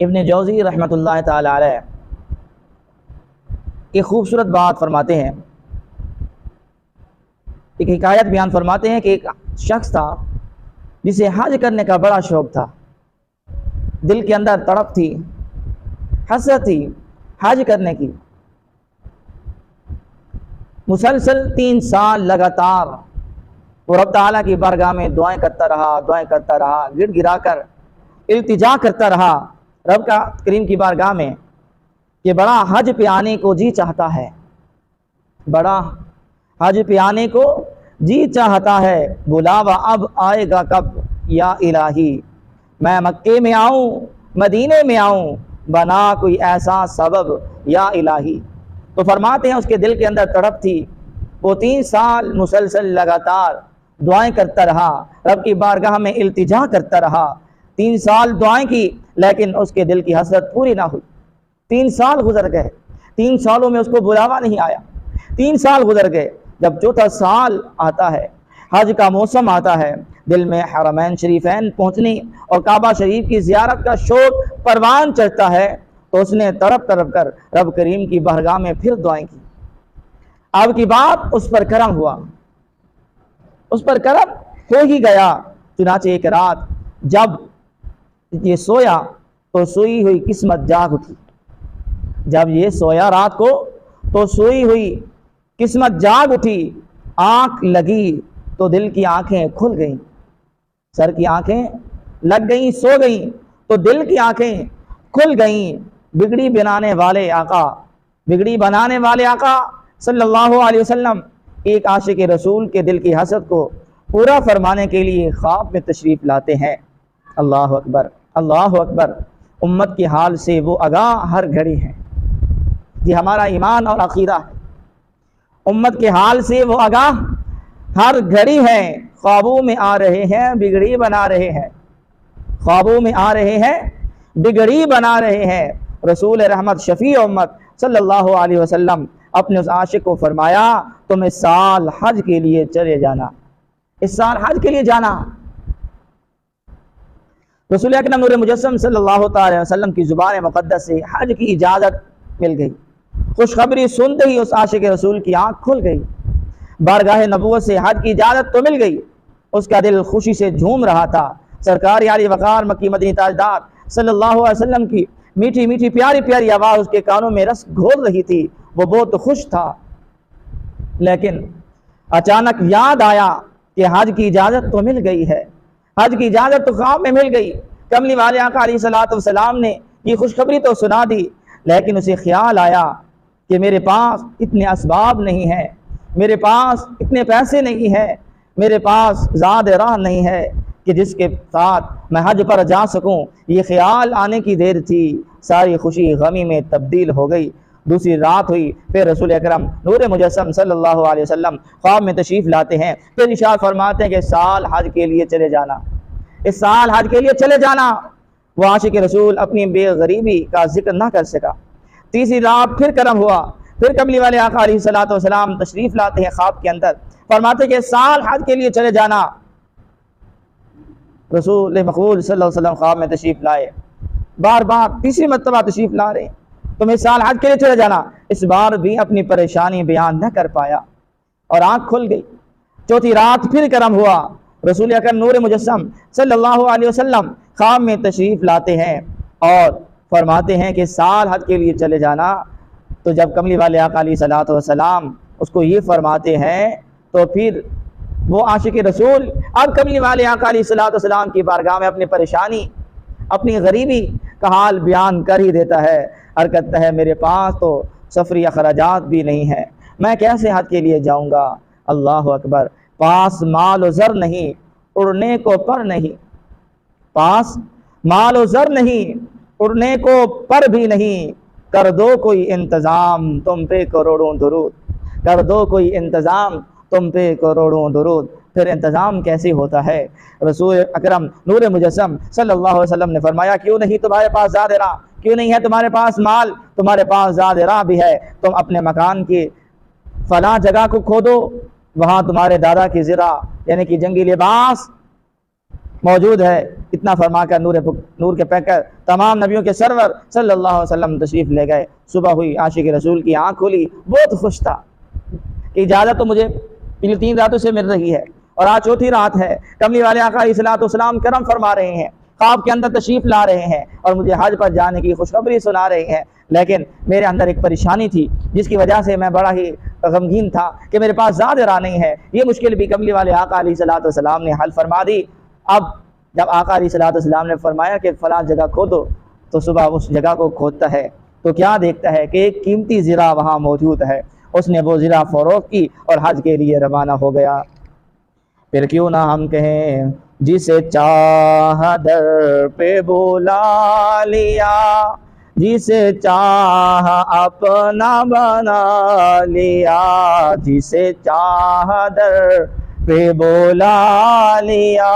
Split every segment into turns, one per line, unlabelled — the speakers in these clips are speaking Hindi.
इब्न जौज़ी रहमतुल्लाह ताला अलैह एक खूबसूरत बात फरमाते हैं, एक हिकायत बयान फरमाते हैं कि एक शख्स था जिसे हज करने का बड़ा शौक़ था, दिल के अंदर तड़प थी, हसरत थी हज करने की। मुसलसल 3 साल लगातार वो रब ताला की बारगाह में दुआएं करता रहा, गिड़गिड़ा कर इल्तिजा करता रहा रब का करीम की बारगाह में कि बड़ा हज पे आने को जी चाहता है, बड़ा हज पे आने को जी चाहता है, बुलावा अब आएगा कब या इलाही, मैं मक्के में आऊँ मदीने में आऊँ, बना कोई ऐसा सबब या इलाही। तो फरमाते हैं उसके दिल के अंदर तड़प थी, वो 3 साल मुसलसल लगातार दुआएं करता रहा, रब की बारगाह में इल्तिजा करता रहा। 3 साल दुआएं की लेकिन उसके दिल की हसरत पूरी ना हुई। 3 साल गुजर गए, 3 सालों में उसको बुलावा नहीं आया। 3 साल गुजर गए। जब चौथा साल आता है, हज का मौसम आता है, दिल में हरमैन शरीफैन पहुँचने और काबा शरीफ की ज़ियारत का शौक़ परवान चढ़ता है, तो उसने तड़प कर रब करीम की बारगाह में फिर दुआएं की। अब की बात उस पर करम हुआ, उस पर करम हो ही गया। चुनाचे एक रात जब ये सोया तो सोई हुई किस्मत जाग उठी। जब ये सोया रात को तो सोई हुई किस्मत जाग उठी। आंख लगी तो दिल की आंखें खुल गईं, सर की आंखें लग गईं, सो गईं तो दिल की आंखें खुल गईं। बिगड़ी बनाने वाले आका, बिगड़ी बनाने वाले आका सल्लल्लाहु अलैहि वसल्लम एक आशिक रसूल के दिल की हसरत को पूरा फरमाने के लिए ख्वाब में तशरीफ़ लाते हैं। अल्लाह अकबर, अल्लाह अकबर। उम्मत के हाल से वो आगाह हर घड़ी है। ये हमारा ईमान और अकीदा है। उम्मत के हाल से वो आगाह हर घड़ी है। ख्वाबों में आ रहे हैं, बिगड़ी बना रहे हैं, ख्वाबों में आ रहे हैं, बिगड़ी बना रहे हैं। रसूल रहमत शफी उम्मत सल्लल्लाहु अलैहि वसल्लम अपने उस आशिक को फरमाया, तुम इस साल हज के लिए चले जाना, इस साल हज के लिए जाना। रसूल अकरम नूर मुजस्सम सल्लल्लाहु अलैहि वसल्लम की ज़ुबान मुक़द्दस से हज की इजाज़त मिल गई। खुशखबरी सुनते ही उस आशिक रसूल की आँख खुल गई। बारगाह नबूवत से हज की इजाज़त तो मिल गई, उसका दिल खुशी से झूम रहा था। सरकार यारी वक़ार मक्की मदनी ताजदार सल्लल्लाहु अलैहि वसल्लम की मीठी मीठी प्यारी प्यारी आवाज़ उसके कानों में रस घोल रही थी। वो बहुत खुश था। लेकिन अचानक याद आया कि हज की इजाज़त तो मिल गई है, हज की इजाज़त तो ख्वाब में मिल गई। कमली वाले आका अलैहिस्सलातु वस्सलाम ने ये खुशखबरी तो सुना दी, लेकिन उसे ख्याल आया कि मेरे पास इतने असबाब नहीं है, मेरे पास इतने पैसे नहीं है, मेरे पास ज़ाद राह नहीं है कि जिसके साथ मैं हज पर जा सकूं। ये ख्याल आने की देर थी, सारी खुशी गमी में तब्दील हो गई। दूसरी रात हुई, फिर रसूल अकरम नूर मुजस्सम सल्लल्लाहु अलैहि वसल्लम ख्वाब में तशरीफ़ लाते हैं। फिर इरशाद फरमाते हैं कि साल हज के लिए चले जाना, इस साल हज के लिए चले जाना। वो आशिक रसूल अपनी बेगरीबी का जिक्र ना कर सका। तीसरी रात फिर करम हुआ, फिर कमली वाले आका अलैहिस्सलातु वस्सलाम तशरीफ़ लाते हैं ख्वाब के अंदर, फरमाते कि साल हज के लिए चले जाना। रसूल मक़बूल सल्लल्लाहु अलैहि वसल्लम ख्वाब में तशरीफ़ लाए, बार बार तीसरी मरतबा तशरीफ़ ला रहे, तुम इस साल हज के लिए चले जाना। इस बार भी अपनी परेशानी बयान न कर पाया और आँख खुल गई। चौथी रात फिर करम हुआ, रसूल अकरम नूर मुजस्सम सल्लल्लाहु अलैहि वसल्लम ख्वाब में तशरीफ़ लाते हैं और फरमाते हैं कि साल हज के लिए चले जाना। तो जब कमली वाले आका अलैहिस्सलातु वस्सलाम उसको ये फरमाते हैं, तो फिर वो आशिक रसूल अब कमली वाले आका अलैहिस्सलातु वस्सलाम की बारगाह में अपनी परेशानी, अपनी गरीबी का हाल बयान कर ही देता है। और कहता है मेरे पास तो सफरी अखराजात भी नहीं है, मैं कैसे हज के लिए जाऊंगा। अल्लाह अकबर। पास माल ज़र नहीं, उड़ने को पर नहीं, पास माल ज़र नहीं, उड़ने को पर भी नहीं, कर दो कोई इंतज़ाम तुम पे करोड़ों दुरूद, कर दो कोई इंतज़ाम तुम पे करोड़ों दुरूद। फिर इंतज़ाम कैसे होता है? रसूल अकरम नूर मुजस्सम सल्लल्लाहु अलैहि वसल्लम ने फरमाया, क्यों नहीं तुम्हारे पास ज़ाद राह, क्यों नहीं है तुम्हारे पास माल, तुम्हारे पास ज़ाद राह भी है। तुम अपने मकान की फला जगह को खोदो, वहाँ तुम्हारे दादा की ज़रा यानी कि जंगी लिबास मौजूद है। इतना फरमाकर नूर के पैकर तमाम नबियों के सरवर सल्लल्लाहु अलैहि वसल्लम तशरीफ़ ले गए। सुबह हुई, आशिक रसूल की आँख खुली, बहुत खुश था कि इजाज़त तो मुझे पिछली 3 रातों से मिल रही है और आज चौथी रात है। कमली वाले आका अलैहिस्सलाम करम फरमा रहे हैं, ख्वाब के अंदर तशरीफ़ ला रहे हैं और मुझे हज पर जाने की खुशखबरी सुना रहे हैं। लेकिन मेरे अंदर एक परेशानी थी जिसकी वजह से मैं बड़ा ही गमगीन था कि मेरे पास ज़ाद नहीं है। ये मुश्किल भी कमली वाले आका अलैहिस्सलाम ने हल फरमा दी। अब जब आका अलैहिस्सलाम ने फरमाया कि फ़लाँ जगह खोदो, तो सुबह उस जगह को खोदता है तो क्या देखता है कि एक कीमती ज़रा वहाँ मौजूद है। उसने वो ज़रा फ़रोख्त की और हज के लिए रवाना हो गया। फिर क्यों ना हम कहें, जिसे चाह दर पे बुला लिया, जिसे चाह अपना बना लिया, जिसे चाह दर पे बुला लिया,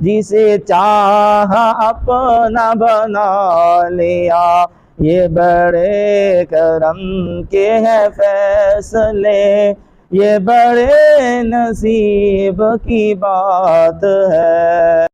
जिसे चाह अपना बना लिया। ये बड़े करम के हैं फैसले, ये बड़े नसीब की बात है।